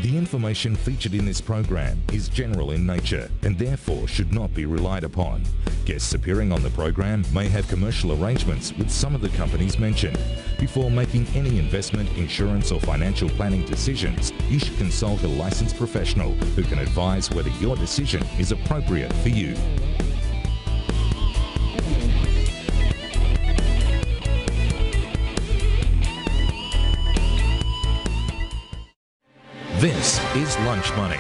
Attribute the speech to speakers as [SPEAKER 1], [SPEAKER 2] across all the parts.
[SPEAKER 1] The information featured in this program is general in nature and therefore should not be relied upon. Guests appearing on the program may have commercial arrangements with some of the companies mentioned. Before making any investment, insurance or financial planning decisions, you should consult a licensed professional who can advise whether your decision is appropriate for you. This is Lunch Money.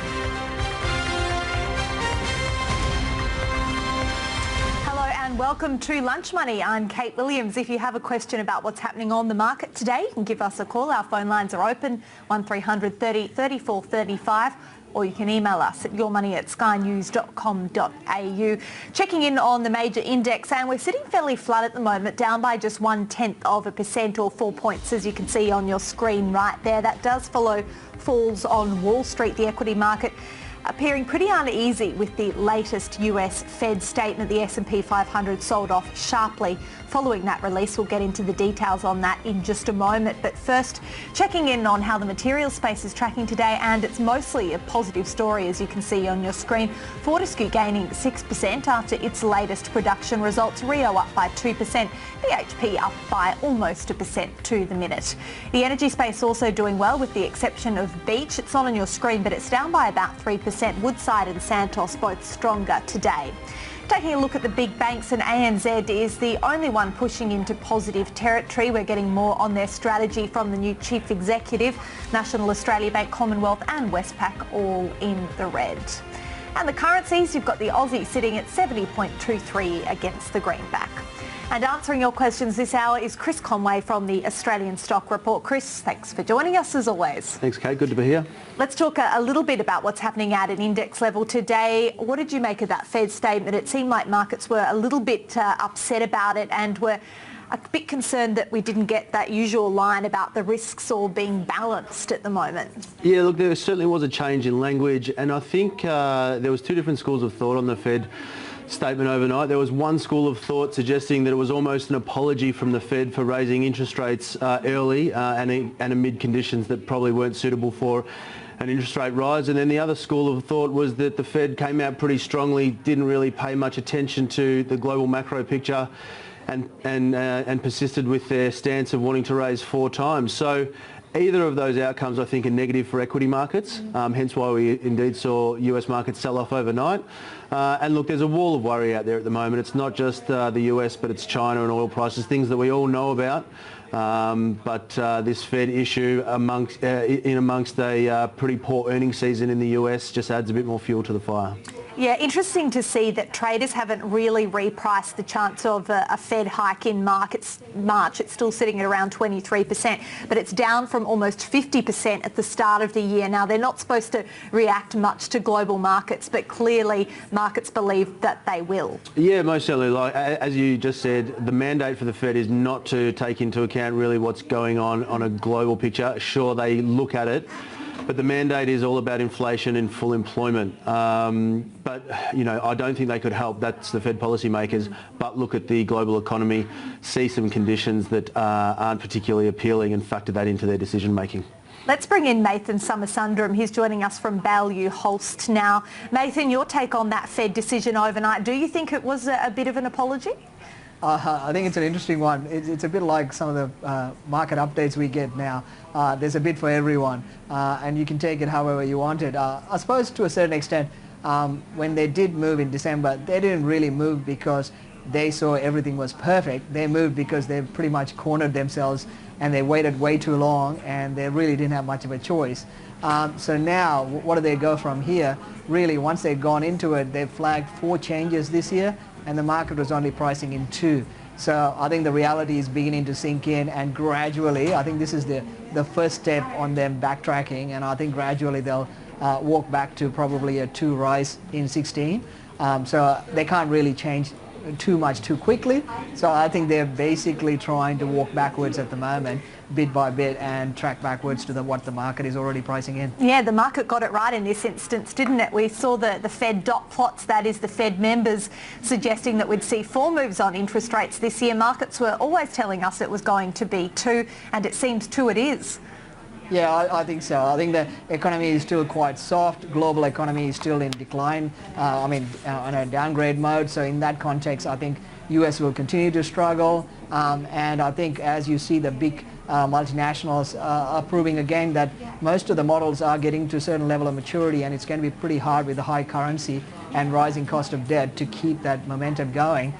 [SPEAKER 2] Hello and welcome to Lunch Money. I'm Kate Williams. If you have a question about what's happening on the market today, you can give us a call. Our phone lines are open, 1300 30 34 35. Or you can email us at yourmoney@skynews.com.au. Checking in on the major index, and we're sitting fairly flat at the moment, down by just 0.1% or 4 points, as you can see on your screen right there. That does follow falls on Wall Street, the equity market appearing pretty uneasy with the latest US Fed statement. The S&P 500 sold off sharply following that release. We'll get into the details on that in just a moment. But first, checking in on how the materials space is tracking today, and it's mostly a positive story, as you can see on your screen. Fortescue gaining 6% after its latest production results. Rio up by 2%. BHP up by almost 1% to the minute. The energy space also doing well, with the exception of Beach. It's not on your screen, but it's down by about 3%. Woodside and Santos both stronger today. Taking a look at the big banks, and ANZ is the only one pushing into positive territory. We're getting more on their strategy from the new chief executive. National Australia Bank, Commonwealth and Westpac all in the red. And the currencies, you've got the Aussie sitting at 70.23 against the greenback. And answering your questions this hour is Chris Conway from the Australian Stock Report. Chris, thanks for joining us as always.
[SPEAKER 3] Thanks, Kate. Good to be here.
[SPEAKER 2] Let's talk a little bit about what's happening at an index level today. What did you make of that Fed statement? It seemed like markets were a little bit upset about it and were a bit concerned that we didn't get that usual line about the risks all being balanced at the moment.
[SPEAKER 3] Yeah, look, there certainly was a change in language, and I think there was two different schools of thought on the Fed statement overnight. There was one school of thought suggesting that it was almost an apology from the Fed for raising interest rates early and amid conditions that probably weren't suitable for an interest rate rise. And then the other school of thought was that the Fed came out pretty strongly, didn't really pay much attention to the global macro picture, and persisted with their stance of wanting to raise 4 times. So either of those outcomes, I think, are negative for equity markets, hence why we indeed saw US markets sell off overnight. And look, there's a wall of worry out there at the moment. It's not just the US, but it's China and oil prices, things that we all know about. But this Fed issue amongst a pretty poor earnings season in the US just adds a bit more fuel to the fire.
[SPEAKER 2] Yeah, interesting to see that traders haven't really repriced the chance of a Fed hike in March. It's still sitting at around 23%, but it's down from almost 50% at the start of the year. Now, they're not supposed to react much to global markets, but clearly markets believe that they will. Yeah,
[SPEAKER 3] most certainly. Like, as you just said, the mandate for the Fed is not to take into account really what's going on a global picture. Sure, they look at it, but the mandate is all about inflation and full employment. But, you know, I don't think they could help. That's the Fed policymakers. But look at the global economy, see some conditions that aren't particularly appealing, and factor that into their decision making.
[SPEAKER 2] Let's bring in Nathan Somersundaram. He's joining us from Baillieu Holst now. Nathan, your take on that Fed decision overnight. Do you think it was a bit of an apology?
[SPEAKER 4] I think it's an interesting one. It's a bit like some of the market updates we get now. There's a bit for everyone, and you can take it however you want it. I suppose to a certain extent, when they did move in December, they didn't really move because they saw everything was perfect. They moved because they pretty much cornered themselves and they waited way too long, and they really didn't have much of a choice. So now, what do they go from here? Really, once they've gone into it, they've flagged 4 changes this year, and the market was only pricing in 2. So I think the reality is beginning to sink in, and gradually, I think this is the first step on them backtracking, and I think gradually they'll walk back to probably a 2 rise in 16. So they can't really change too much too quickly. So I think they're basically trying to walk backwards at the moment, bit by bit, and track backwards to what the market is already pricing in. Yeah, the market got it right in this instance, didn't it? We saw the Fed dot plots, that is the Fed members, suggesting that we'd see 4 moves on interest rates this year. Markets were always telling us it was going to be 2, and it seems 2 it is. Yeah, I think so. I think the economy is still quite soft. Global economy is still in decline. On a downgrade mode. So in that context, I think US will continue to struggle. And I think as you see the big multinationals are proving again that most of the models are getting to a certain level of maturity, and it's going to be pretty hard with the high currency and rising cost of debt to keep that momentum going.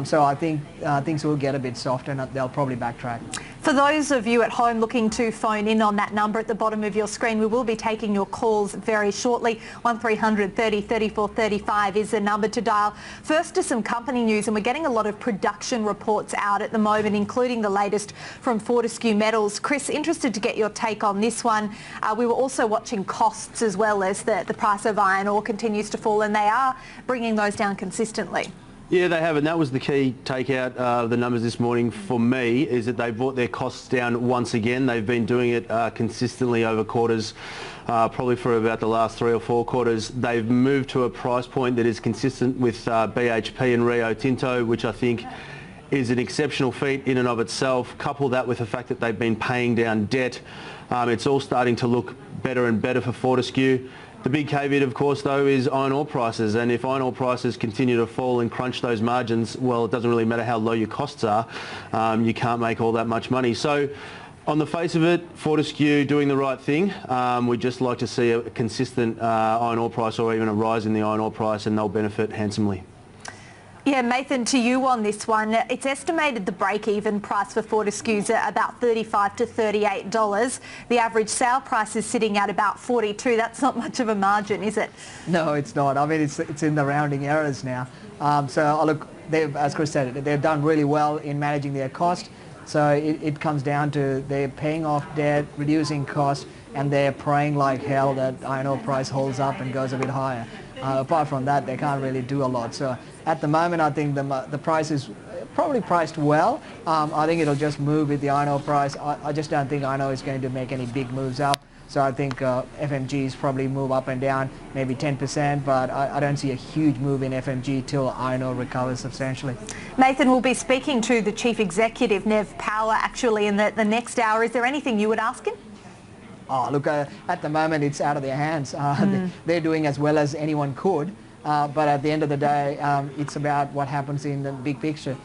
[SPEAKER 4] So I think things will get a bit softer and they'll probably backtrack.
[SPEAKER 2] For those of you at home looking to phone in on that number at the bottom of your screen, we will be taking your calls very shortly. 1300 30 34 35 is the number to dial. First to some company news, and we're getting a lot of production reports out at the moment, including the latest from Fortescue Metals. Chris, interested to get your take on this one. We were also watching costs as well as the price of iron ore continues to fall, and they are bringing those down consistently.
[SPEAKER 3] Yeah, they have, and that was the key takeout of the numbers this morning for me, is that they've brought their costs down once again. They've been doing it consistently over quarters, probably for about the last 3 or 4 quarters. They've moved to a price point that is consistent with BHP and Rio Tinto, which I think is an exceptional feat in and of itself. Couple that with the fact that they've been paying down debt. It's all starting to look better and better for Fortescue. The big caveat, of course, though, is iron ore prices, and if iron ore prices continue to fall and crunch those margins, well, it doesn't really matter how low your costs are, you can't make all that much money. So on the face of it, Fortescue doing the right thing. We'd just like to see a consistent iron ore price or even a rise in the iron ore price, and they'll benefit handsomely.
[SPEAKER 2] Yeah, Nathan, to you on this one. It's estimated the break-even price for Fortescue's at about $35 to $38. The average sale price is sitting at about $42. That's not much of a margin, is it?
[SPEAKER 4] No, it's not. I mean, it's in the rounding errors now. So look, as Chris said, they've done really well in managing their cost. So it comes down to they're paying off debt, reducing costs, and they're praying like hell that iron ore price holds up and goes a bit higher. Apart from that, they can't really do a lot. So at the moment, I think the price is probably priced well. I think it'll just move with the iron ore price. I just don't think iron ore is going to make any big moves up. So I think FMGs probably move up and down, maybe 10%, but I don't see a huge move in FMG till iron ore recovers substantially.
[SPEAKER 2] Nathan, we'll be speaking to the Chief Executive, Nev Power, actually in the next hour. Is there anything you would ask him?
[SPEAKER 4] Oh, look, at the moment it's out of their hands. They're doing as well as anyone could, but at the end of the day, it's about what happens in the big picture.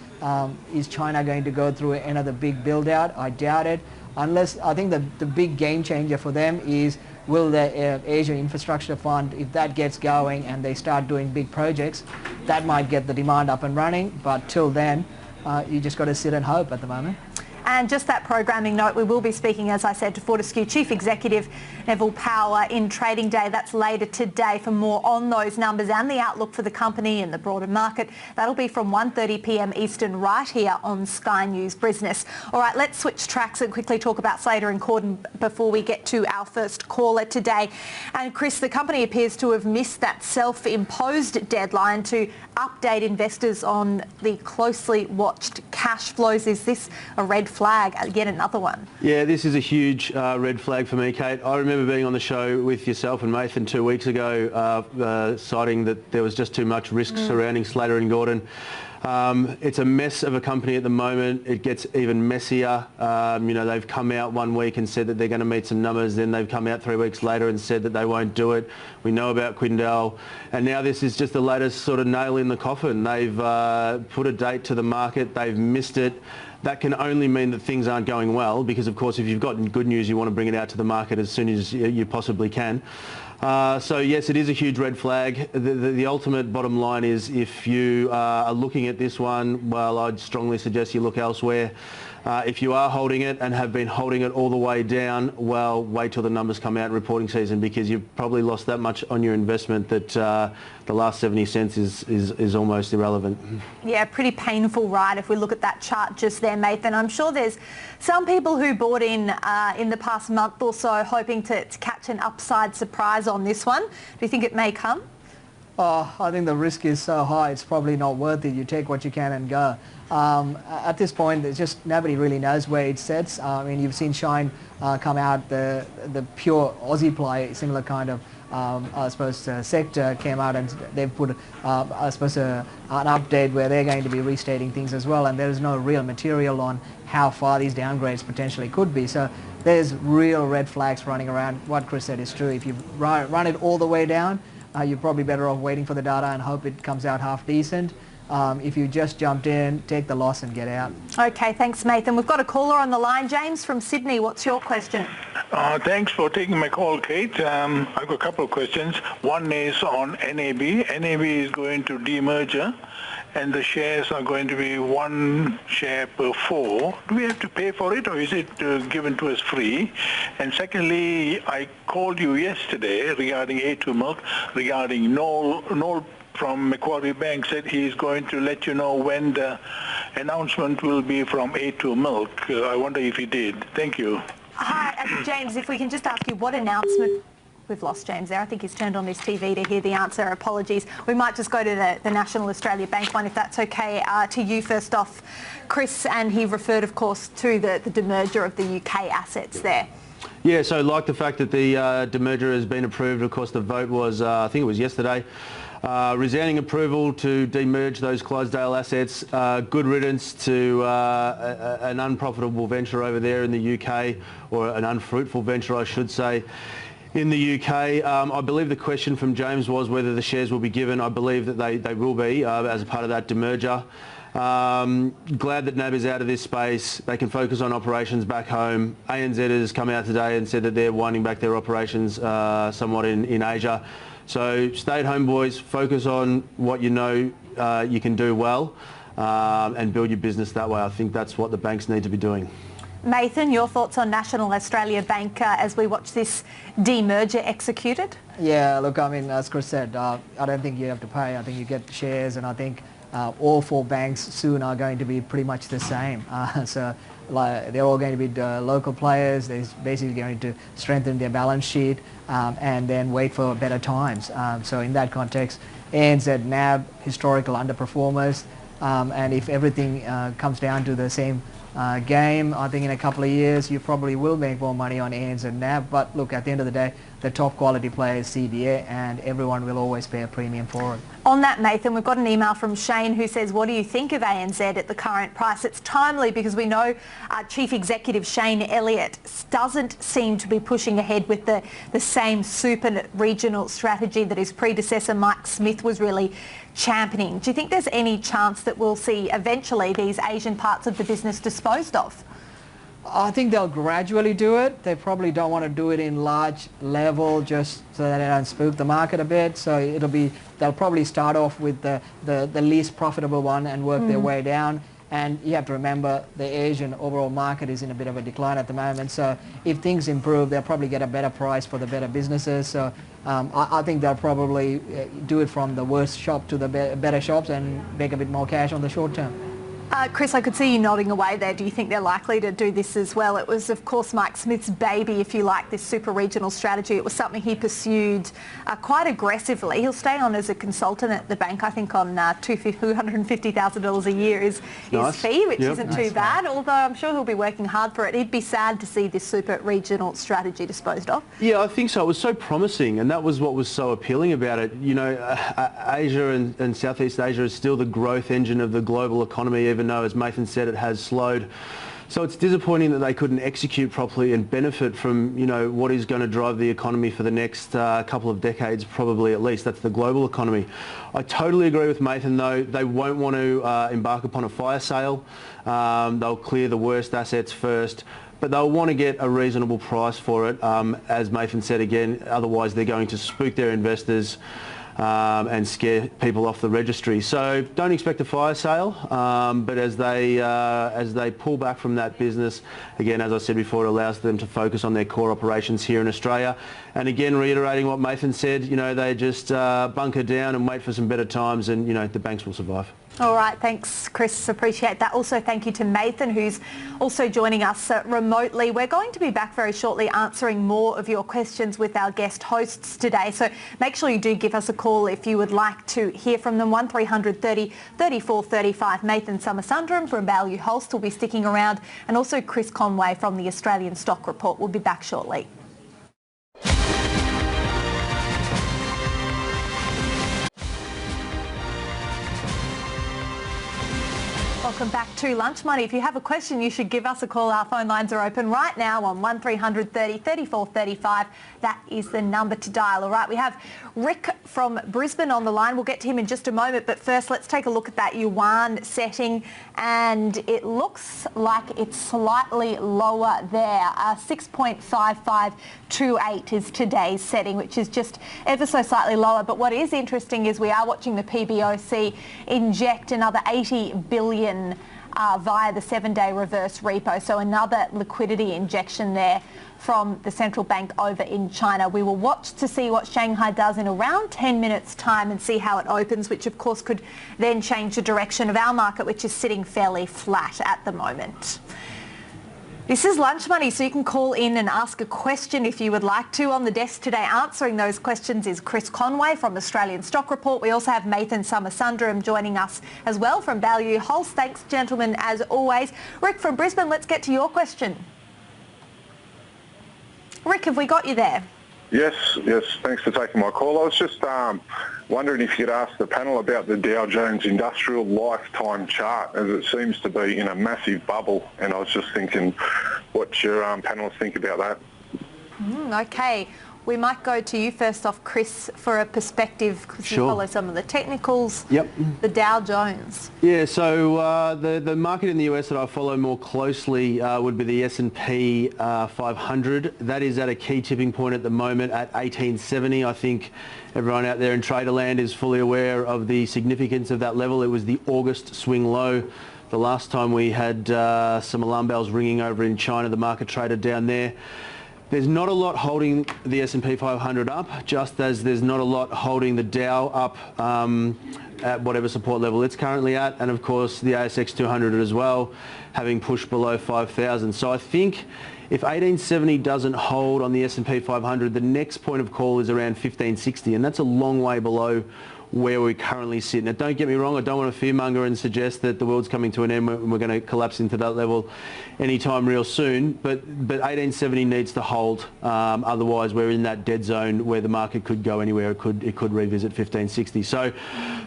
[SPEAKER 4] Is China going to go through another big build-out? I doubt it. Unless, I think the big game changer for them is, will the Asia Infrastructure Fund, if that gets going and they start doing big projects, that might get the demand up and running, but till then, you just got to sit and hope at the moment.
[SPEAKER 2] And just that programming note, we will be speaking, as I said, to Fortescue Chief Executive Neville Power in trading day. That's later today. For more on those numbers and the outlook for the company and the broader market, that'll be from 1:30 p.m. Eastern right here on Sky News Business. All right, let's switch tracks and quickly talk about Slater and Cordon before we get to our first caller today. And Chris, the company appears to have missed that self-imposed deadline to update investors on the closely watched cash flows. Is this a red flag? Again, another one.
[SPEAKER 3] Yeah, this is a huge red flag for me, Kate. I remember being on the show with yourself and Nathan 2 weeks ago, citing that there was just too much risk surrounding Slater and Gordon. It's a mess of a company at the moment. It gets even messier. They've come out 1 week and said that they're going to meet some numbers. Then they've come out 3 weeks later and said that they won't do it. We know about Quindale. And now this is just the latest sort of nail in the coffin. They've put a date to the market. They've missed it. That can only mean that things aren't going well, because of course if you've got good news you want to bring it out to the market as soon as you possibly can. So yes, it is a huge red flag. The ultimate bottom line is, if you are looking at this one, well, I'd strongly suggest you look elsewhere. If you are holding it and have been holding it all the way down, well, wait till the numbers come out in reporting season, because you've probably lost that much on your investment that the last 70 cents is almost irrelevant. Yeah,
[SPEAKER 2] pretty painful ride if we look at that chart just there, Nathan. I'm sure there's some people who bought in the past month or so hoping to catch an upside surprise on this one. Do you think it may come?
[SPEAKER 4] I think the risk is so high, it's probably not worth it. You take what you can and go. At this point, it's just nobody really knows where it sits. I mean, you've seen Shine come out, the pure Aussie play, similar kind of, I suppose, sector came out and they've put, I suppose, an update where they're going to be restating things as well, and there is no real material on how far these downgrades potentially could be. So there's real red flags running around. What Chris said is true. If you run it all the way down, you're probably better off waiting for the data and hope it comes out half decent. If you just jumped in, take the loss and get out.
[SPEAKER 2] Okay, thanks, Nathan. We've got a caller on the line. James from Sydney, what's your question?
[SPEAKER 5] Thanks for taking my call, Kate. I've got a couple of questions. One is on NAB. NAB is going to demerger, and the shares are going to be 1 share per 4. Do we have to pay for it, or is it given to us free? And secondly, I called you yesterday regarding A2 Milk, regarding Noel from Macquarie Bank said he's going to let you know when the announcement will be from A2 Milk. I wonder if he did. Thank you.
[SPEAKER 2] Hi, James, if we can just ask you what announcement... We've lost James there. I think he's turned on his TV to hear the answer. Apologies. We might just go to the National Australia Bank one, if that's okay. To you first off, Chris, and he referred, of course, to the demerger of the UK assets there.
[SPEAKER 3] Yeah, so like the fact that the demerger has been approved, of course the vote was, I think it was yesterday, resounding approval to demerge those Clydesdale assets. Good riddance to an unprofitable venture over there in the UK, or an unfruitful venture I should say, in the UK. I believe the question from James was whether the shares will be given. I believe that they will be as a part of that demerger. Glad that NAB is out of this space. They can focus on operations back home. ANZ has come out today and said that they're winding back their operations somewhat in Asia. So stay at home, boys. Focus on what you know you can do well and build your business that way. I think that's what the banks need to be doing.
[SPEAKER 2] Nathan, your thoughts on National Australia Bank as we watch this demerger executed?
[SPEAKER 4] Yeah, look, I mean, as Chris said, I don't think you have to pay. I think you get shares, and I think all 4 banks soon are going to be pretty much the same. So they're all going to be local players. They're basically going to strengthen their balance sheet and then wait for better times. So in that context, ANZ, NAB, historical underperformers, and if everything comes down to the same game, I think in a couple of years you probably will make more money on ANZ and NAB. But look, at the end of the day, the top quality player is CBA, and everyone will always pay a premium for it.
[SPEAKER 2] On that, Nathan, we've got an email from Shane who says, what do you think of ANZ at the current price? It's timely because we know Chief Executive Shane Elliott doesn't seem to be pushing ahead with the same super regional strategy that his predecessor Mike Smith was really championing. Do you think there's any chance that we'll see eventually these Asian parts of the business disposed of?
[SPEAKER 4] I think they'll gradually do it. They probably don't want to do it in large level just so that they don't spook the market a bit. So they'll probably start off with the least profitable one and work their way down. And you have to remember the Asian overall market is in a bit of a decline at the moment. So if things improve, they'll probably get a better price for the better businesses. So I think they'll probably do it from the worst shop to the better shops and make a bit more cash on the short term.
[SPEAKER 2] Chris, I could see you nodding away there. Do you think they're likely to do this as well? It was, of course, Mike Smith's baby, if you like, this super regional strategy. It was something he pursued quite aggressively. He'll stay on as a consultant at the bank, I think, on $250,000 a year is his fee, which isn't too bad, although I'm sure he'll be working hard for it. He'd be sad to see this super regional strategy disposed of.
[SPEAKER 3] Yeah, I think so. It was so promising, and that was what was so appealing about it. You know, Asia and Southeast Asia is still the growth engine of the global economy, even though, as Nathan said, it has slowed. So it's disappointing that they couldn't execute properly and benefit from, you know, what is going to drive the economy for the next couple of decades, probably at least. That's the global economy. I totally agree with Nathan, though. They won't want to embark upon a fire sale. They'll clear the worst assets first, but they'll want to get a reasonable price for it. As Nathan said again, otherwise they're going to spook their investors and scare people off the registry. So don't expect a fire sale, but as they pull back from that business, again, as I said before, it allows them to focus on their core operations here in Australia. And again, reiterating what Nathan said, you know, they just bunker down and wait for some better times, and, you know, the banks will survive.
[SPEAKER 2] All right, thanks, Chris. Appreciate that. Also, thank you to Nathan, who's also joining us remotely. We're going to be back very shortly answering more of your questions with our guest hosts today. So make sure you do give us a call if you would like to hear from them. 1300 30 34 35. Nathan Samasundaram from Value Holst will be sticking around, and also Chris Conway from the Australian Stock Report will be back shortly. Welcome back to Lunch Money. If you have a question, you should give us a call. Our phone lines are open right now on 1300 30 34 35. That is the number to dial. All right, we have Rick from Brisbane on the line. We'll get to him in just a moment, but first let's take a look at that yuan setting, and it looks like it's slightly lower there. 6.5528 is today's setting, which is just ever so slightly lower. But what is interesting is we are watching the PBOC inject another 80 billion via the 7-day reverse repo. So another liquidity injection there from the central bank over in China. We will watch to see what Shanghai does in around 10 minutes time and see how it opens, which of course could then change the direction of our market, which is sitting fairly flat at the moment. This is Lunch Money, so you can call in and ask a question if you would like to. On the desk today answering those questions is Chris Conway from Australian Stock Report. We also have Nathan Samasundaram joining us as well from Value Holst. Thanks, gentlemen, as always. Rick from Brisbane, let's get to your question. Rick, have we got you there?
[SPEAKER 6] Yes, thanks for taking my call. I was just wondering if you'd ask the panel about the Dow Jones Industrial Lifetime Chart, as it seems to be in a massive bubble, and I was just thinking what your panellists think about that.
[SPEAKER 2] Okay, we might go to you first off, Chris, for a perspective, because you follow some of the technicals.
[SPEAKER 3] Yep.
[SPEAKER 2] The Dow Jones.
[SPEAKER 3] Yeah, so the market in the US that I follow more closely would be the S&P 500. That is at a key tipping point at the moment at 1870. I think everyone out there in Traderland is fully aware of the significance of that level. It was the August swing low. The last time we had some alarm bells ringing over in China, the market traded down there. There's not a lot holding the S&P 500 up, just as there's not a lot holding the Dow up at whatever support level it's currently at, and of course the ASX 200 as well, having pushed below 5,000. So I think if 1870 doesn't hold on the S&P 500, the next point of call is around 1560, and that's a long way below where we currently sit. Now, don't get me wrong, I don't want to fearmonger and suggest that the world's coming to an end and we're going to collapse into that level anytime real soon, but 1870 needs to hold, otherwise we're in that dead zone where the market could go anywhere. It could revisit 1560. So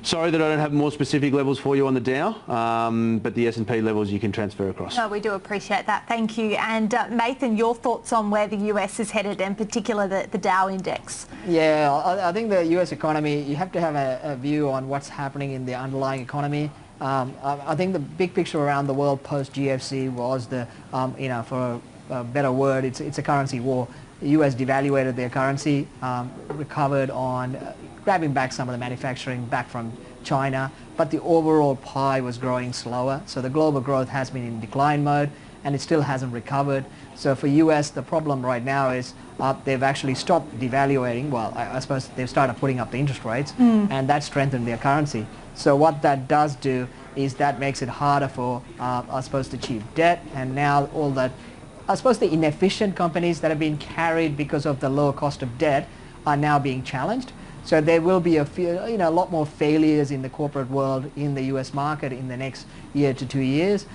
[SPEAKER 3] sorry that I don't have more specific levels for you on the Dow, but the S&P levels you can transfer across.
[SPEAKER 2] No, we do appreciate that. Thank you. And Nathan, your thoughts on where the US is headed, in particular the Dow index?
[SPEAKER 4] Yeah, I think the US economy, you have to have a view on what's happening in the underlying economy. I think the big picture around the world post GFC was the, for a better word, it's a currency war. The US devaluated their currency, recovered on grabbing back some of the manufacturing back from China, but the overall pie was growing slower. So the global growth has been in decline mode, and it still hasn't recovered. So for US, the problem right now is they've actually stopped devaluating. Well, I suppose they've started putting up the interest rates, and that strengthened their currency. So what that does do is that makes it harder for, I suppose, to achieve debt, and now all that, I suppose, the inefficient companies that have been carried because of the lower cost of debt are now being challenged. So there will be a lot more failures in the corporate world in the US market in the next year to 2 years.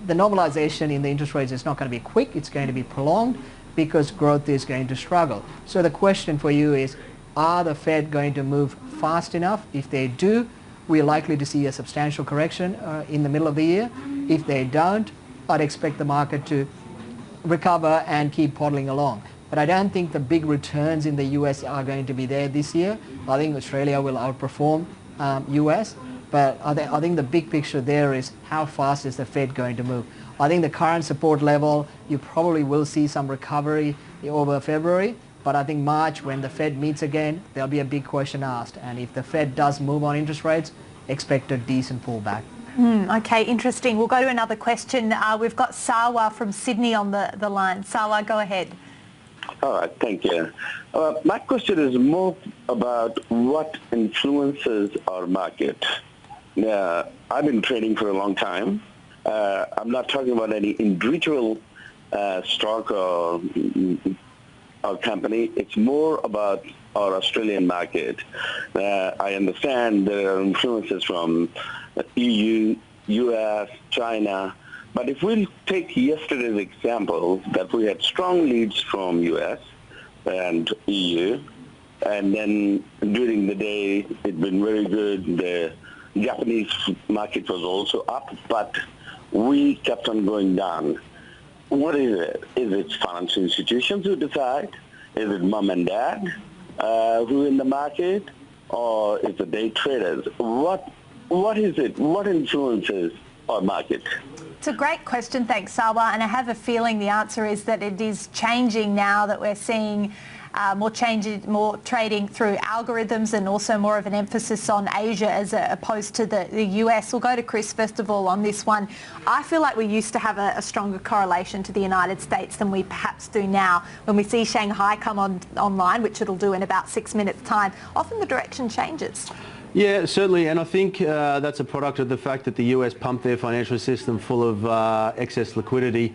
[SPEAKER 4] The normalization in the interest rates is not going to be quick, it's going to be prolonged because growth is going to struggle. So the question for you is, are the Fed going to move fast enough? If they do, we're likely to see a substantial correction in the middle of the year. If they don't, I'd expect the market to recover and keep poddling along. But I don't think the big returns in the US are going to be there this year. I think Australia will outperform US. But I think the big picture there is how fast is the Fed going to move. I think the current support level, you probably will see some recovery over February. But I think March, when the Fed meets again, there'll be a big question asked. And if the Fed does move on interest rates, expect a decent pullback.
[SPEAKER 2] Okay, interesting. We'll go to another question. We've got Sawa from Sydney on the line. Sawa, go ahead.
[SPEAKER 7] All right, thank you. My question is more about what influences our market. I've been trading for a long time. I'm not talking about any individual stock or company. It's more about our Australian market. I understand there are influences from EU, US, China, but if we take yesterday's example, that we had strong leads from US and EU, and then during the day it's been very good. The Japanese market was also up, but we kept on going down. What is it? Is it financial institutions who decide? Is it mom and dad who are in the market? Or is it day traders? What is it? What influences our market?
[SPEAKER 2] It's a great question, thanks, Salwa, and I have a feeling the answer is that it is changing now that we're seeing more trading through algorithms and also more of an emphasis on Asia as opposed to the US. We'll go to Chris first of all on this one. I feel like we used to have a stronger correlation to the United States than we perhaps do now. When we see Shanghai come online, which it'll do in about 6 minutes' time, often the direction changes.
[SPEAKER 3] Yeah, certainly, and I think that's a product of the fact that the US pumped their financial system full of excess liquidity.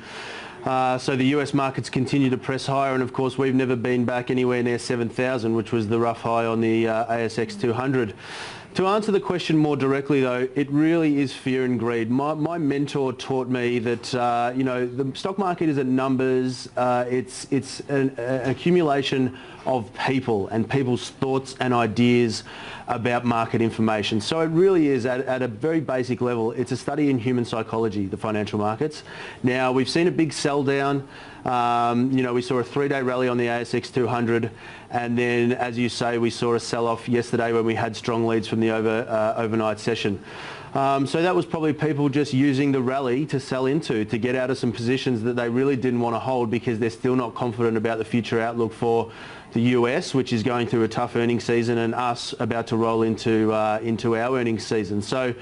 [SPEAKER 3] So the US markets continue to press higher, and of course we've never been back anywhere near 7,000, which was the rough high on the ASX 200. To answer the question more directly though, it really is fear and greed. My mentor taught me that the stock market isn't numbers, it's an accumulation of people and people's thoughts and ideas about market information. So it really is at a very basic level, it's a study in human psychology, the financial markets. Now we've seen a big sell down. We saw a 3-day rally on the ASX 200, and then, as you say, we saw a sell-off yesterday when we had strong leads from the overnight session. So that was probably people just using the rally to sell into, to get out of some positions that they really didn't want to hold because they're still not confident about the future outlook for the US, which is going through a tough earnings season, and us about to roll into our earnings season. So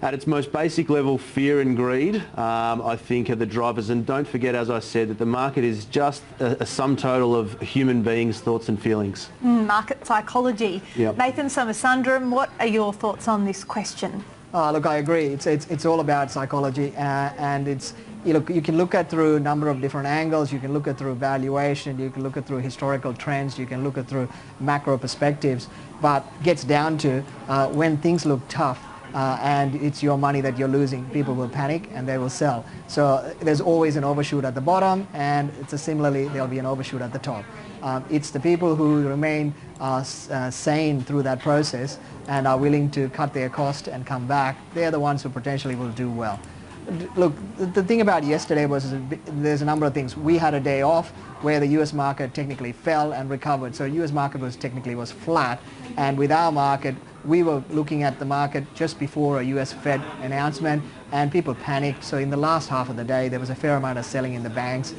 [SPEAKER 3] at its most basic level, fear and greed, I think, are the drivers. And don't forget, as I said, that the market is just a sum total of human beings' thoughts and feelings.
[SPEAKER 2] Market psychology.
[SPEAKER 3] Yep.
[SPEAKER 2] Nathan Somasundram, what are your thoughts on this question?
[SPEAKER 4] Look, I agree. It's all about psychology, and it's you can look at through a number of different angles. You can look at through valuation. You can look at through historical trends. You can look at through macro perspectives. But it gets down to when things look tough and it's your money that you're losing, people will panic and they will sell. So there's always an overshoot at the bottom, and similarly there'll be an overshoot at the top. It's the people who remain sane through that process and are willing to cut their cost and come back. They're the ones who potentially will do well. Look, the thing about yesterday was there's a number of things. We had a day off where the US market technically fell and recovered. So US market was flat, and with our market, we were looking at the market just before a US Fed announcement, and people panicked. So in the last half of the day, there was a fair amount of selling in the banks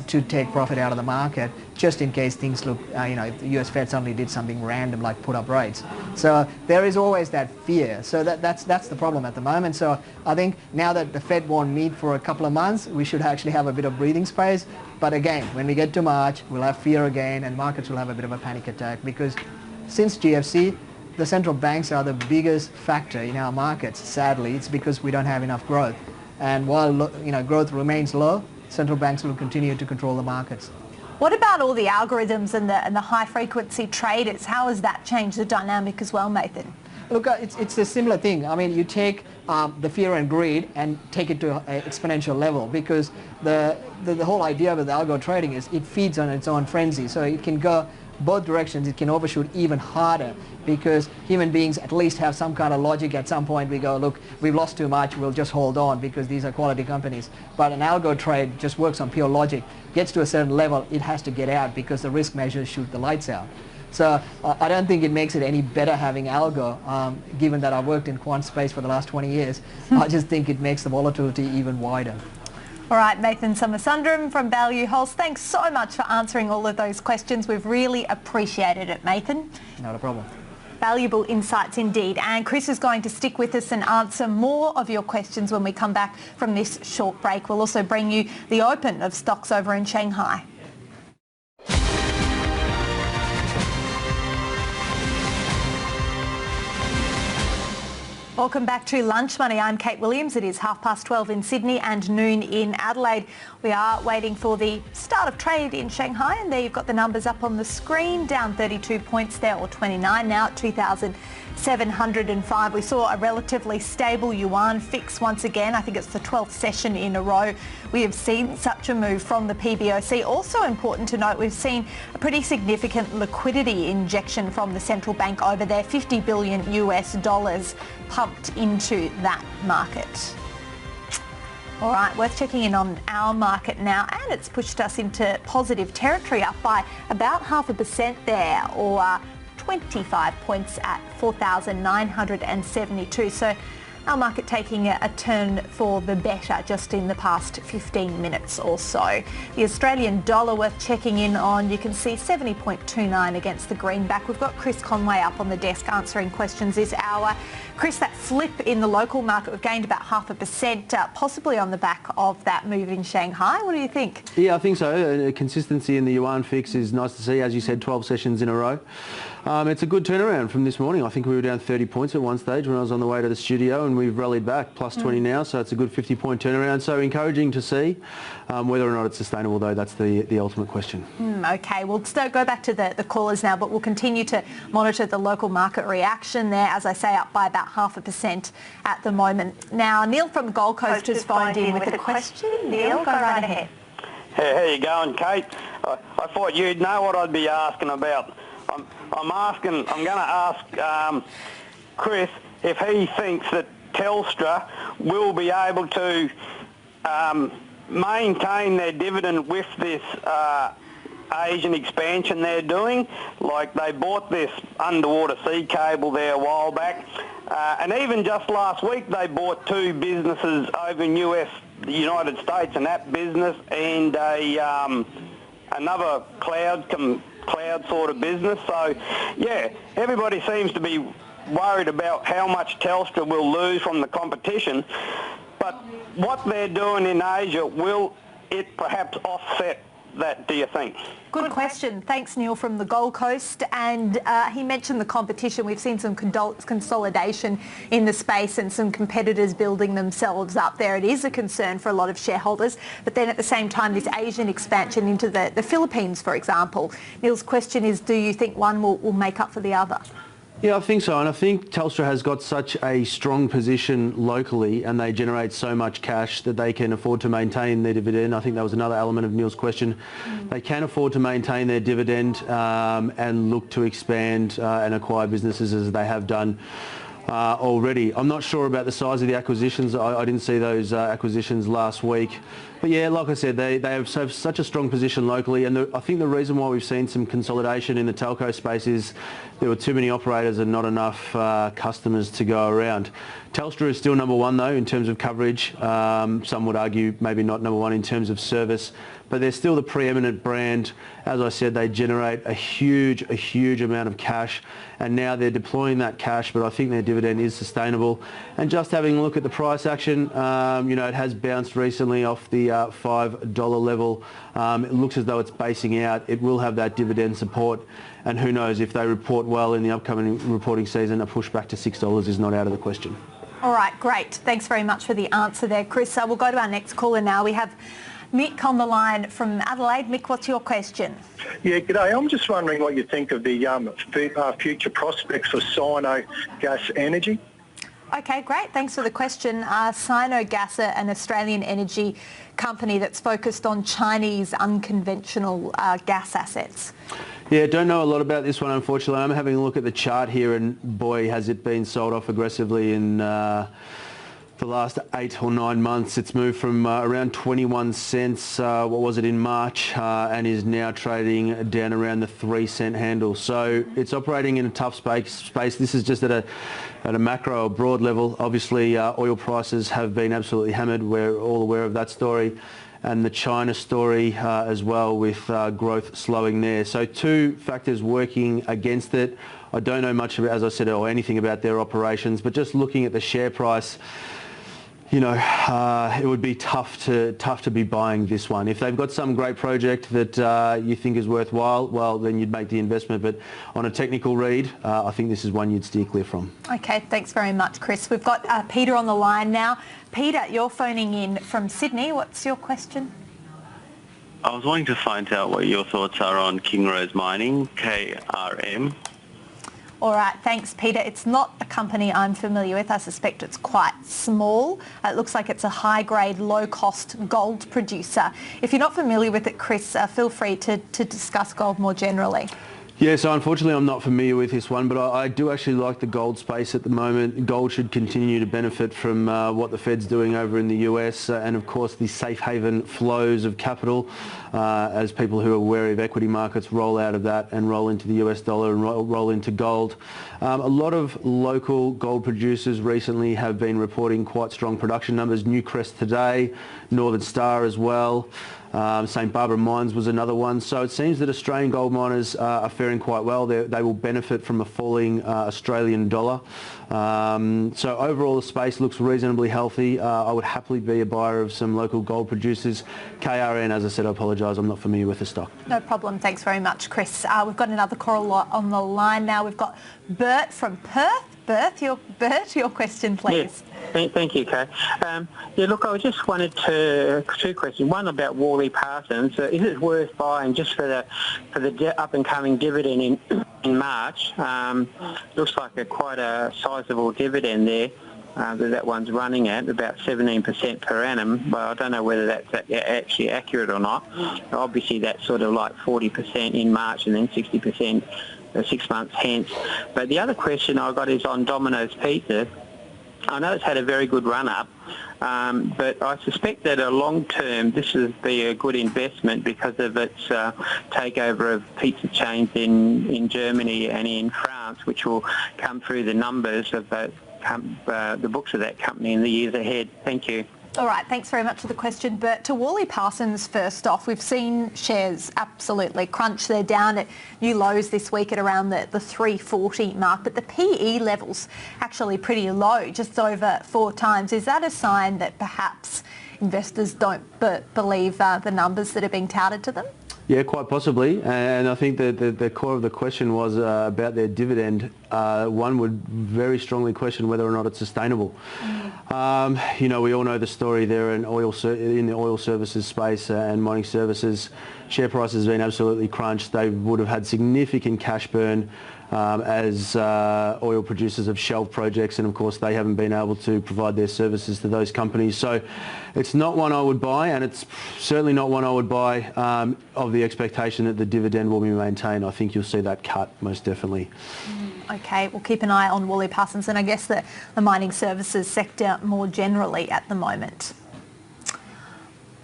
[SPEAKER 4] to take profit out of the market, just in case things look, if the US Fed suddenly did something random like put up rates. So there is always that fear. So that's the problem at the moment. So I think now that the Fed won't meet for a couple of months, we should actually have a bit of breathing space. But again, when we get to March, we'll have fear again, and markets will have a bit of a panic attack, because since GFC, the central banks are the biggest factor in our markets. Sadly, it's because we don't have enough growth. And while growth remains low, central banks will continue to control the markets.
[SPEAKER 2] What about all the algorithms and the high-frequency traders? How has that changed the dynamic as well, Nathan?
[SPEAKER 4] Look, it's a similar thing. I mean, you take the fear and greed and take it to an exponential level, because the whole idea with algo trading is it feeds on its own frenzy. So it can go both directions. It can overshoot even harder, because human beings at least have some kind of logic. At some point we go, look, we've lost too much, we'll just hold on because these are quality companies. But an algo trade just works on pure logic. Gets to a certain level, it has to get out because the risk measures shoot the lights out. So I don't think it makes it any better having algo, given that I've worked in quant space for the last 20 years. I just think it makes the volatility even wider.
[SPEAKER 2] All right, Nathan Somasundram from Value Holes, thanks so much for answering all of those questions. We've really appreciated it, Nathan.
[SPEAKER 4] Not a problem.
[SPEAKER 2] Valuable insights indeed. And Chris is going to stick with us and answer more of your questions when we come back from this short break. We'll also bring you the open of stocks over in Shanghai. Welcome back to Lunch Money. I'm Kate Williams. It is 12:30 in Sydney and noon in Adelaide. We are waiting for the start of trade in Shanghai, and there you've got the numbers up on the screen. Down 32 points there, or 29 now at 2,705. We saw a relatively stable yuan fix once again. I think it's the 12th session in a row we have seen such a move from the PBOC. Also important to note, we've seen a pretty significant liquidity injection from the central bank over there, $50 billion pumped into that market. All right, worth checking in on our market now, and it's pushed us into positive territory, up by about 0.5% there, or 25 points at 4,972. So our market taking a turn for the better just in the past 15 minutes or so. The Australian dollar worth checking in on, you can see 70.29 against the greenback. We've got Chris Conway up on the desk answering questions this hour. Chris, that flip in the local market, we've gained about 0.5%, possibly on the back of that move in Shanghai. What do you think?
[SPEAKER 3] Yeah, I think so. Consistency in the yuan fix is nice to see. As you said, 12 sessions in a row. It's a good turnaround from this morning. I think we were down 30 points at one stage when I was on the way to the studio, and we've rallied back, plus 20 now, so it's a good 50-point turnaround. So encouraging to see. Whether or not it's sustainable, though, that's the ultimate question.
[SPEAKER 2] Okay, we'll go back to the callers now, but we'll continue to monitor the local market reaction there. As I say, up by about 0.5% at the moment. Now, Neil from the Gold Coast has phoned in with a question. Neil, go right ahead.
[SPEAKER 8] Hey, how you going, Kate? I thought you'd know what I'd be asking about. I'm going to ask Chris if he thinks that Telstra will be able to maintain their dividend with this Asian expansion they're doing. Like, they bought this underwater sea cable there a while back, and even just last week they bought two businesses over in the United States, and that business and another cloud sort of business. So yeah, everybody seems to be worried about how much Telstra will lose from the competition, but what they're doing in Asia, will it perhaps offset that, do you think?
[SPEAKER 2] Good question. Thanks, Neil from the Gold Coast. And he mentioned the competition. We've seen some consolidation in the space and some competitors building themselves up there. It is a concern for a lot of shareholders. But then at the same time, this Asian expansion into the Philippines, for example. Neil's question is, do you think one will make up for the other?
[SPEAKER 3] Yeah, I think so, and I think Telstra has got such a strong position locally, and they generate so much cash that they can afford to maintain their dividend. I think that was another element of Neil's question. They can afford to maintain their dividend and look to expand and acquire businesses as they have done already. I'm not sure about the size of the acquisitions. I didn't see those acquisitions last week. But yeah, like I said, they have such a strong position locally, and I think the reason why we've seen some consolidation in the telco space is there were too many operators and not enough customers to go around. Telstra is still number one, though, in terms of coverage. Some would argue maybe not number one in terms of service, but they're still the preeminent brand. As I said, they generate a huge amount of cash, and now they're deploying that cash, but I think their dividend is sustainable. And just having a look at the price action, it has bounced recently off the $5 level. It looks as though it's basing out. It will have that dividend support, and who knows, if they report well in the upcoming reporting season, a push back to $6 is not out of the question.
[SPEAKER 2] All right, great. Thanks very much for the answer there, Chris. We'll go to our next caller now. We have Mick on the line from Adelaide. Mick, what's your question?
[SPEAKER 9] Yeah, g'day. I'm just wondering what you think of the future prospects for Sino Gas Energy.
[SPEAKER 2] Okay, great. Thanks for the question. Sino Gas, an Australian energy company that's focused on Chinese unconventional gas assets.
[SPEAKER 3] Yeah, don't know a lot about this one, unfortunately. I'm having a look at the chart here, and boy, has it been sold off aggressively in the last 8 or 9 months. It's moved from around 21 cents, what was it, in March, and is now trading down around the 3 cent handle. So it's operating in a tough space. This is just at a macro or broad level. Obviously, oil prices have been absolutely hammered. We're all aware of that story. And the China story as well, with growth slowing there. So two factors working against it. I don't know much about, as I said, or anything about their operations, but just looking at the share price, you know, it would be tough to be buying this one. If they've got some great project that you think is worthwhile, well, then you'd make the investment. But on a technical read, I think this is one you'd steer clear from.
[SPEAKER 2] Okay, thanks very much, Chris. We've got Peter on the line now. Peter, you're phoning in from Sydney. What's your question?
[SPEAKER 10] I was wanting to find out what your thoughts are on Kingrose Mining, KRM.
[SPEAKER 2] All right, thanks, Peter. It's not a company I'm familiar with. I suspect it's quite small. It looks like it's a high-grade, low-cost gold producer. If you're not familiar with it, Chris, feel free to discuss gold more generally.
[SPEAKER 3] Yeah, so unfortunately I'm not familiar with this one, but I do actually like the gold space at the moment. Gold should continue to benefit from what the Fed's doing over in the US and of course the safe haven flows of capital as people who are wary of equity markets roll out of that and roll into the US dollar and roll into gold. A lot of local gold producers recently have been reporting quite strong production numbers. Newcrest today, Northern Star as well. St Barbara Mines was another one. So it seems that Australian gold miners are faring quite well. They will benefit from a falling Australian dollar. So overall the space looks reasonably healthy. I would happily be a buyer of some local gold producers. KRN, as I said, I apologise, I'm not familiar with the stock.
[SPEAKER 2] No problem. Thanks very much, Chris. We've got another call on the line now. We've got Bert from Perth. Bert, your question, please.
[SPEAKER 11] Yes. Thank you, Kay. Yeah, look, I just wanted two questions. One about Worley Parsons. Is it worth buying just for the up and coming dividend in March? Looks like quite a sizable dividend there. That one's running at about 17% per annum, but I don't know whether that's actually accurate or not. Obviously, that's sort of like 40% in March and then 60% 6 months hence. But the other question I got is on Domino's Pizza. I know it's had a very good run-up, but I suspect that a long term this would be a good investment because of its takeover of pizza chains in Germany and in France, which will come through the numbers of the books of that company in the years ahead. Thank you.
[SPEAKER 2] All right, thanks very much for the question, Bert. To Worley Parsons first off, we've seen shares absolutely crunch. They're down at new lows this week at around the 340 mark, but the PE level's actually pretty low, just over 4 times. Is that a sign that perhaps investors don't believe the numbers that are being touted to them?
[SPEAKER 3] Yeah, quite possibly, and I think that the core of the question was about their dividend. One would very strongly question whether or not it's sustainable. You know, we all know the story there in the oil services space and mining services. Share prices have been absolutely crunched. They would have had significant cash burn as oil producers have shelved projects, and of course they haven't been able to provide their services to those companies. So it's not one I would buy, and it's certainly not one I would buy of the expectation that the dividend will be maintained. I think you'll see that cut most definitely.
[SPEAKER 2] Okay, we'll keep an eye on Worley Parsons and I guess the mining services sector more generally at the moment.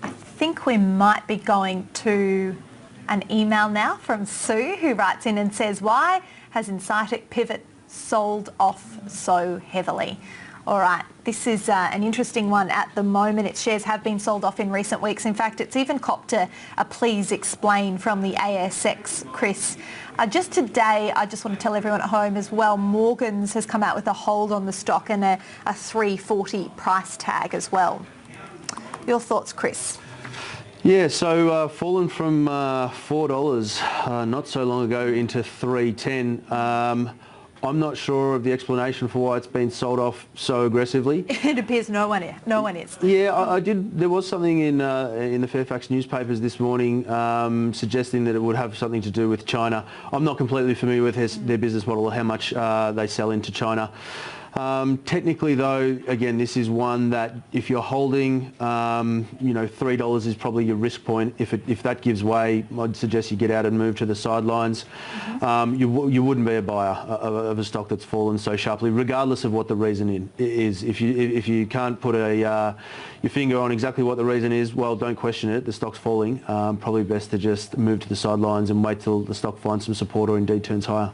[SPEAKER 2] I think we might be going to an email now from Sue, who writes in and says, why has Insightic Pivot sold off so heavily? All right, this is an interesting one at the moment. Its shares have been sold off in recent weeks. In fact, it's even copped a please explain from the ASX, Chris. Just today, I just want to tell everyone at home as well, Morgans has come out with a hold on the stock and a 340 price tag as well. Your thoughts, Chris?
[SPEAKER 3] Yeah, so fallen from $4 not so long ago into $3.10. I'm not sure of the explanation for why it's been sold off so aggressively.
[SPEAKER 2] It appears no one is.
[SPEAKER 3] Yeah, I did. There was something in the Fairfax newspapers this morning suggesting that it would have something to do with China. I'm not completely familiar with their business model or how much they sell into China. Technically though, again, this is one that if you're holding, you know, $3 is probably your risk point. If that gives way, I'd suggest you get out and move to the sidelines. You wouldn't be a buyer of a stock that's fallen so sharply, regardless of what the reason is. If you can't put your finger on exactly what the reason is, well, don't question it. The stock's falling. Probably best to just move to the sidelines and wait till the stock finds some support or indeed turns higher.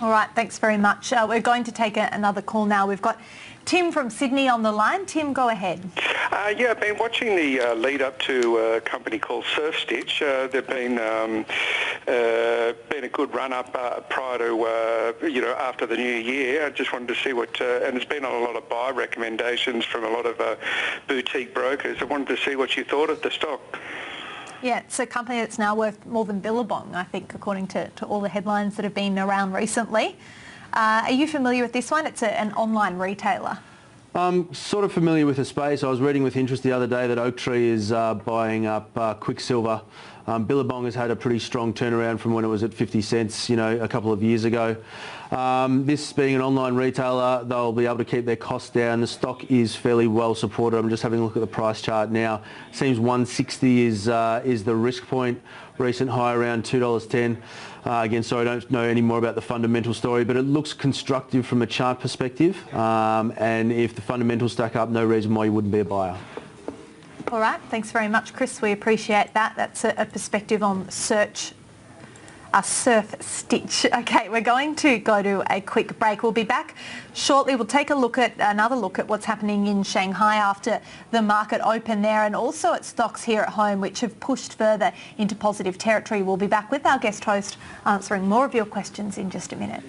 [SPEAKER 2] All right, thanks very much. We're going to take another call now. We've got Tim from Sydney on the line. Tim, go ahead.
[SPEAKER 12] Yeah, I've been watching the lead up to a company called Surf Stitch. They've been a good run up prior to after the new year. I just wanted to see what, and it's been on a lot of buy recommendations from a lot of boutique brokers. I wanted to see what you thought of the stock.
[SPEAKER 2] Yeah, it's a company that's now worth more than Billabong, I think, according to all the headlines that have been around recently. Are you familiar with this one? It's an online retailer.
[SPEAKER 3] I'm sort of familiar with the space. I was reading with interest the other day that Oaktree is buying up Quicksilver. Billabong has had a pretty strong turnaround from when it was at 50 cents, a couple of years ago. This being an online retailer, they'll be able to keep their costs down. The stock is fairly well supported. I'm just having a look at the price chart now. Seems 160 is the risk point. Recent high around $2.10. Again, sorry, I don't know any more about the fundamental story, but it looks constructive from a chart perspective. And if the fundamentals stack up, no reason why you wouldn't be a buyer.
[SPEAKER 2] All right, thanks very much, Chris. We appreciate that. That's a perspective on Surf Stitch. Okay, we're going to go to a quick break. We'll be back shortly. We'll take another look at what's happening in Shanghai after the market open there, and also at stocks here at home which have pushed further into positive territory. We'll be back with our guest host answering more of your questions in just a minute.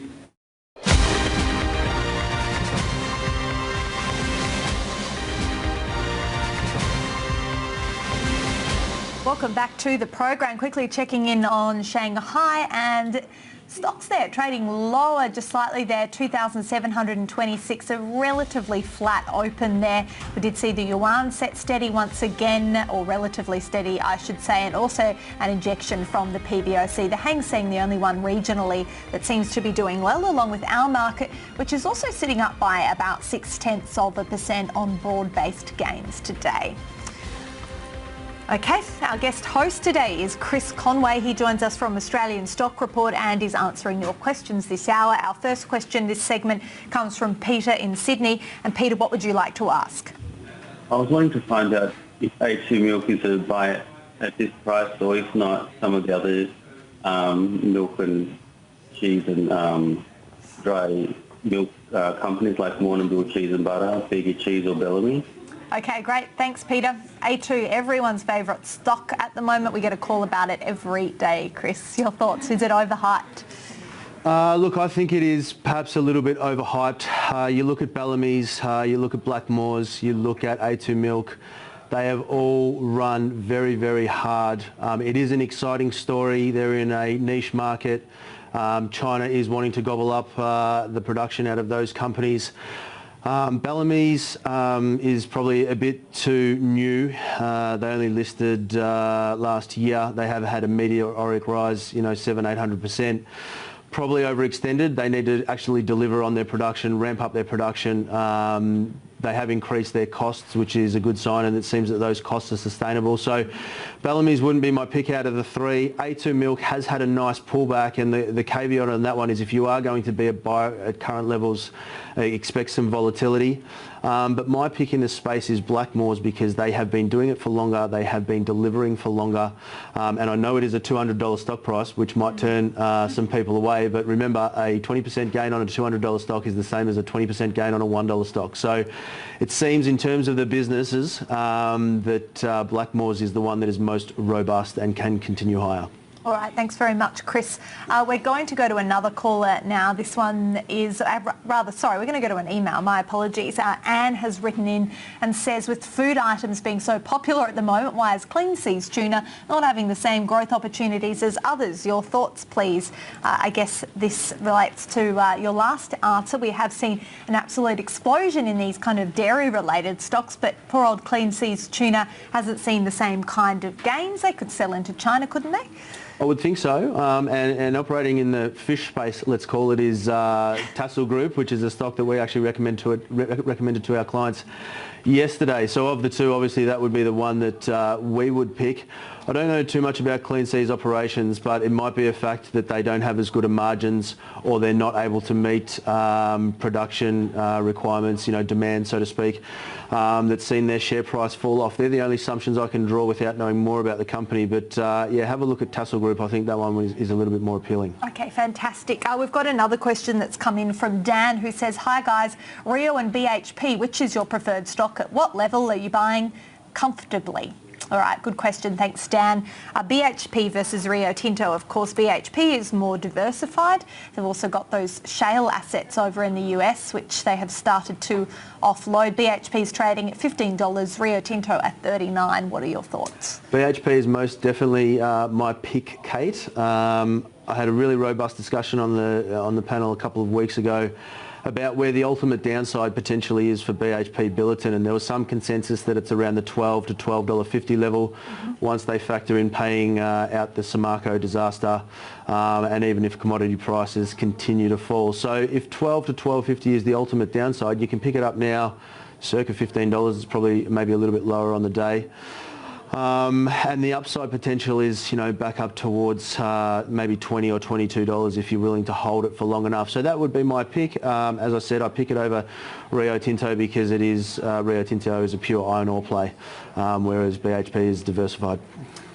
[SPEAKER 2] Welcome back to the program. Quickly checking in on Shanghai, and stocks there trading lower just slightly there, 2,726, a relatively flat open there. We did see the yuan set steady once again, or relatively steady I should say, and also an injection from the PBOC. The Hang Seng, the only one regionally that seems to be doing well, along with our market, which is also sitting up by about 0.6% on broad-based gains today. Okay, our guest host today is Chris Conway. He joins us from Australian Stock Report and is answering your questions this hour. Our first question this segment comes from Peter in Sydney. And Peter, what would you like to ask?
[SPEAKER 10] I was wanting to find out if A2 milk is a buy at this price, or if not, some of the other milk and cheese and dry milk companies like Warrnambool Cheese and Butter, Bega Cheese or Bellamy.
[SPEAKER 2] Okay, great. Thanks, Peter. A2, everyone's favourite stock at the moment. We get a call about it every day. Chris, your thoughts? Is it overhyped?
[SPEAKER 3] Look, I think it is perhaps a little bit overhyped. You look at Bellamy's, you look at Blackmores, you look at A2 Milk. They have all run very, very hard. It is an exciting story. They're in a niche market. China is wanting to gobble up the production out of those companies. Bellamy's is probably a bit too new. They only listed last year. They have had a meteoric rise, 700-800%. Probably overextended. They need to actually deliver on their production, ramp up their production. They have increased their costs, which is a good sign, and it seems that those costs are sustainable. So Bellamy's wouldn't be my pick out of the three. A2 Milk has had a nice pullback, and the caveat on that one is if you are going to be a buyer at current levels, expect some volatility. But my pick in the space is Blackmores, because they have been doing it for longer, they have been delivering for longer, and I know it is a $200 stock price, which might turn some people away, but remember, a 20% gain on a $200 stock is the same as a 20% gain on a $1 stock. So it seems in terms of the businesses that Blackmores is the one that is most robust and can continue higher.
[SPEAKER 2] All right, thanks very much, Chris. We're going to go to another caller now. This one is, we're going to go to an email. My apologies. Anne has written in and says, with food items being so popular at the moment, why is Clean Seas tuna not having the same growth opportunities as others? Your thoughts, please. I guess this relates to your last answer. We have seen an absolute explosion in these kind of dairy-related stocks, but poor old Clean Seas tuna hasn't seen the same kind of gains. They could sell into China, couldn't they?
[SPEAKER 3] I would think so, and operating in the fish space, let's call it, is Tassal Group, which is a stock that we actually recommended to our clients yesterday. So of the two, obviously that would be the one that we would pick. I don't know too much about Clean Seas operations, but it might be a fact that they don't have as good a margins, or they're not able to meet production requirements, demand, so to speak, that's seen their share price fall off. They're the only assumptions I can draw without knowing more about the company. But yeah, have a look at Tassal Group. I think that one is a little bit more appealing.
[SPEAKER 2] Okay, fantastic. We've got another question that's come in from Dan, who says, hi guys, Rio and BHP, which is your preferred stock? At what level are you buying comfortably? All right, good question. Thanks, Dan. BHP versus Rio Tinto. Of course, BHP is more diversified. They've also got those shale assets over in the US, which they have started to offload. BHP is trading at $15, Rio Tinto at $39. What are your thoughts?
[SPEAKER 3] BHP is most definitely my pick, Kate. I had a really robust discussion on the panel a couple of weeks ago about where the ultimate downside potentially is for BHP Billiton, and there was some consensus that it's around the $12 to $12.50 level once they factor in paying out the Samarco disaster, and even if commodity prices continue to fall. So if $12 to $12.50 is the ultimate downside, you can pick it up now, circa $15. It's probably maybe a little bit lower on the day. And the upside potential is, back up towards maybe $20 or $22 if you're willing to hold it for long enough. So that would be my pick. As I said, I pick it over Rio Tinto because it is Rio Tinto is a pure iron ore play, whereas BHP is diversified.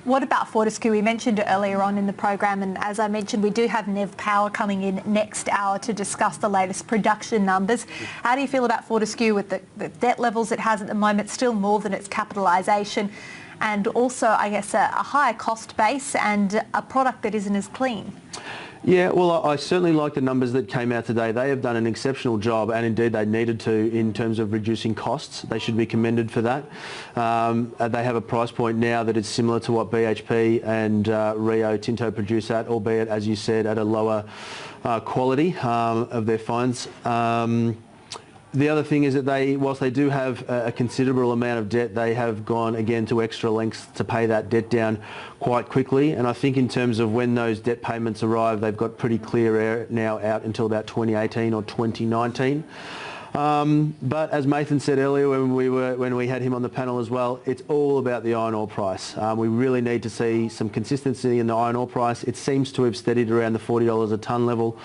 [SPEAKER 2] What about Fortescue? We mentioned it earlier on in the program, and as I mentioned, we do have Nev Power coming in next hour to discuss the latest production numbers. How do you feel about Fortescue with the debt levels it has at the moment, still more than its capitalisation, and also, I guess, a higher cost base and a product that isn't as clean?
[SPEAKER 3] Yeah, well, I certainly like the numbers that came out today. They have done an exceptional job, and indeed they needed to, in terms of reducing costs. They should be commended for that. They have a price point now that is similar to what BHP and Rio Tinto produce at, albeit, as you said, at a lower quality of their fines. The other thing is that whilst they do have a considerable amount of debt, they have gone again to extra lengths to pay that debt down quite quickly. And I think in terms of when those debt payments arrive, they've got pretty clear air now out until about 2018 or 2019. But as Mathan said earlier when we had him on the panel as well, it's all about the iron ore price. We really need to see some consistency in the iron ore price. It seems to have steadied around the $40 a tonne level.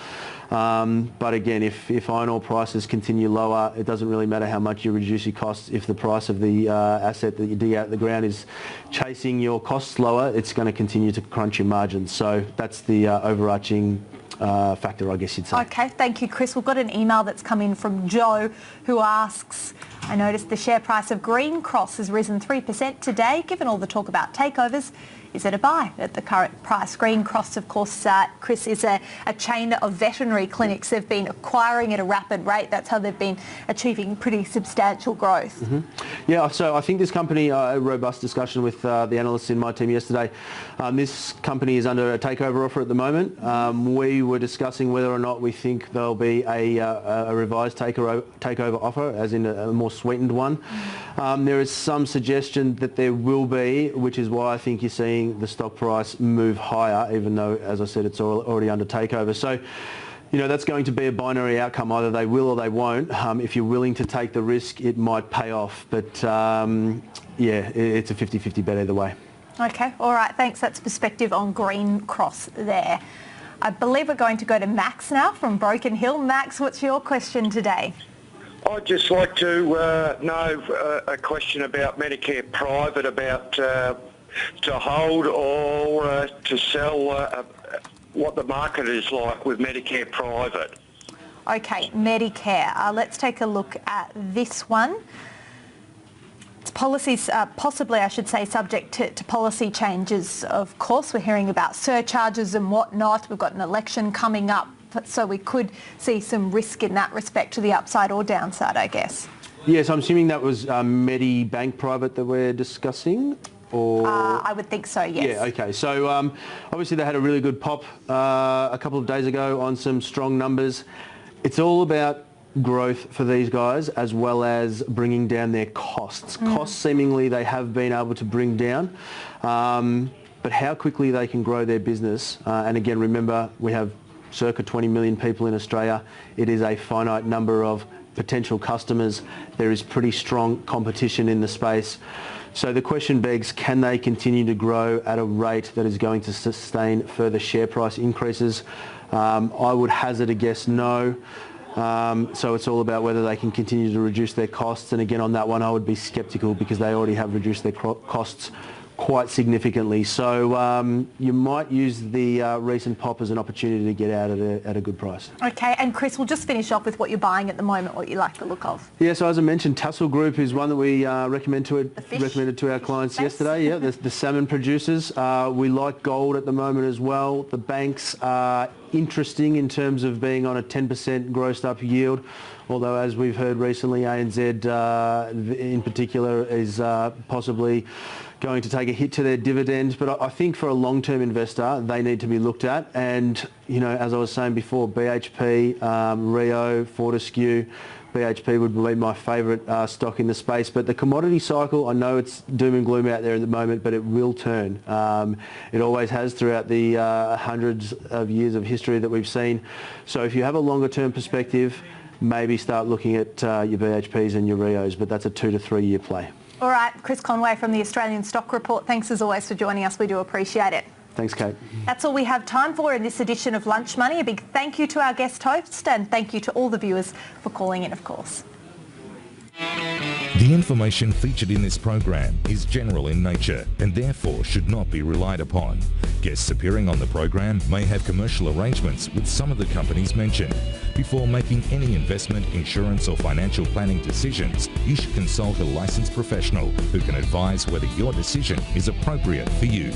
[SPEAKER 3] But again, if iron ore prices continue lower, it doesn't really matter how much you reduce your costs. If the price of the asset that you dig out of the ground is chasing your costs lower, it's going to continue to crunch your margins. So that's the overarching factor, I guess you'd say.
[SPEAKER 2] Okay, thank you, Chris. We've got an email that's come in from Joe, who asks, I noticed the share price of Green Cross has risen 3% today. Given all the talk about takeovers, is it a buy at the current price? Green Cross, of course, Chris, is a chain of veterinary clinics. They've been acquiring at a rapid rate. That's how they've been achieving pretty substantial growth.
[SPEAKER 3] Yeah, so I think this company, a robust discussion with the analysts in my team yesterday, this company is under a takeover offer at the moment. We were discussing whether or not we think there'll be a revised takeover offer, as in a more sweetened one. There is some suggestion that there will be, which is why I think you're seeing the stock price move higher, even though, as I said, it's already under takeover. So, that's going to be a binary outcome. Either they will or they won't. If you're willing to take the risk, it might pay off. But, yeah, it's a 50-50 bet either way.
[SPEAKER 2] Okay, all right, thanks. That's perspective on Green Cross there. I believe we're going to go to Max now from Broken Hill. Max, what's your question today?
[SPEAKER 13] I'd just like to know a question about Medicare Private, about to hold or to sell, what the market is like with Medicare Private.
[SPEAKER 2] Okay, Medicare. Let's take a look at this one. It's policies, possibly I should say, subject to policy changes. Of course, we're hearing about surcharges and whatnot. We've got an election coming up, so we could see some risk in that respect to the upside or downside, I guess.
[SPEAKER 3] Yes, I'm assuming that was Medibank Private that we're discussing? Or
[SPEAKER 2] I would think so, yes.
[SPEAKER 3] Yeah, okay. So obviously they had a really good pop a couple of days ago on some strong numbers. It's all about growth for these guys, as well as bringing down their costs. Costs seemingly they have been able to bring down, but how quickly they can grow their business. And again, remember, we have circa 20 million people in Australia. It is a finite number of potential customers. There is pretty strong competition in the space. So the question begs, can they continue to grow at a rate that is going to sustain further share price increases? I would hazard a guess no. So it's all about whether they can continue to reduce their costs. And again, on that one, I would be sceptical because they already have reduced their costs quite significantly. So you might use the recent pop as an opportunity to get out at a good price.
[SPEAKER 2] Okay, and Chris, we'll just finish off with what you're buying at the moment, what you like the look of.
[SPEAKER 3] Yeah, so as I mentioned, Tassel Group is one that we recommended to our clients yesterday. Yeah, the salmon producers. We like gold at the moment as well. The banks are interesting in terms of being on a 10% grossed up yield. Although, as we've heard recently, ANZ in particular is possibly going to take a hit to their dividends. But I think for a long-term investor, they need to be looked at. And, you know, as I was saying before, BHP, Rio, Fortescue, BHP would be my favourite stock in the space. But the commodity cycle, I know it's doom and gloom out there at the moment, but it will turn. It always has throughout the hundreds of years of history that we've seen. So if you have a longer-term perspective, maybe start looking at your BHPs and your Rios, but that's a 2 to 3 year play.
[SPEAKER 2] All right, Chris Conway from the Australian Stock Report. Thanks as always for joining us. We do appreciate it.
[SPEAKER 3] Thanks, Kate.
[SPEAKER 2] That's all we have time for in this edition of Lunch Money. A big thank you to our guest host and thank you to all the viewers for calling in, of course.
[SPEAKER 1] The information featured in this program is general in nature and therefore should not be relied upon. Guests appearing on the program may have commercial arrangements with some of the companies mentioned. Before making any investment, insurance or financial planning decisions, you should consult a licensed professional who can advise whether your decision is appropriate for you.